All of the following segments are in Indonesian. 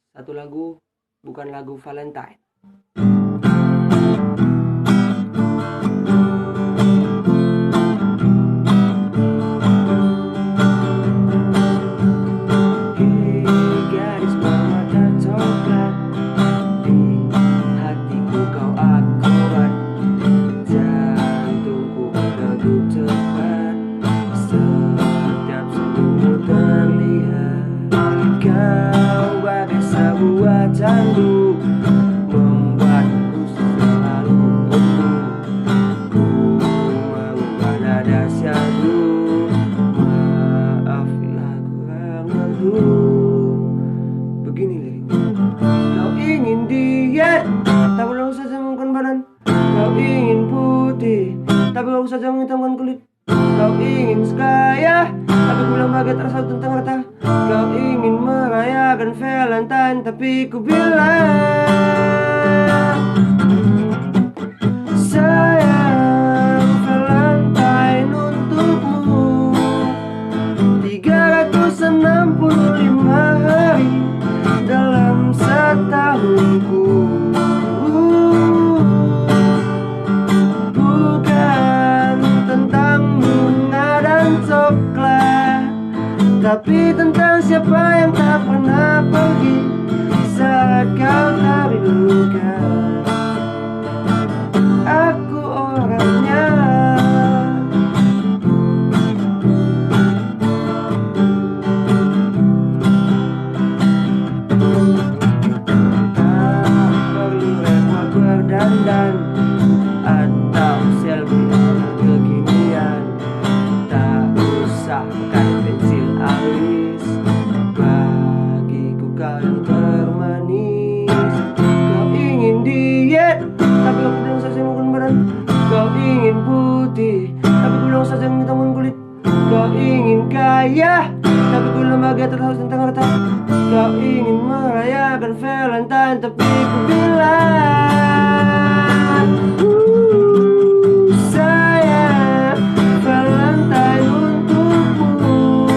Satu lagu, bukan lagu Valentine. Hei gadis bermata coklat, di hatiku kau akurat, jantungku berdegup cepat, setiap senyummu terlihat. Kau bagai sebuah candu, membuatku selalu tumbuh. Ku mengubah nada syahdu, maaf bila kurang mampu. Begini liriknya. Kau ingin diet, tak perlu saja mengangkat badan. Kau ingin putih, tapi kau saja menghitamkan kulit. Kau ingin kaya, tapi ku bilang bagai terasa tentang rata. Kau ingin merayakan Valentine, tapi ku bilang sayang, Valentine untukmu 365 hari dalam setahunku. Bukan tentang bunga dan coklat, tapi tentang siapa yang tak pernah pergi saat kau terluka. Aku orangnya. Tak perlu repot berdandan atau selfie ala kekinian. Tak usah pakai pensil alis, bagiku kau yang termanis. Kau ingin diet, tapi aku bilang saja makan badan. Kau ingin putih, tapi ku bilang saja menghitamkan kulit. Kau ingin kaya, tapi ku lembaga terhaus tentang harta. Kau ingin merayakan Valentine, tapi ku bilang sayang, Valentine untukmu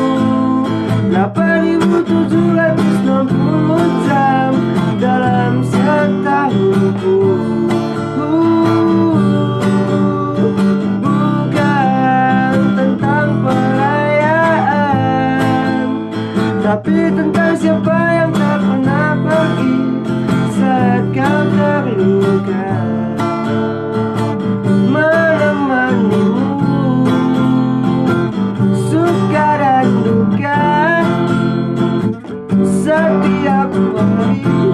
8.760 jam dalam setahunku. Bukan tentang perayaan, tapi tentang siapa yang tak pernah pergi saat kau terluka. Menemanimu suka dan duka setiap hari.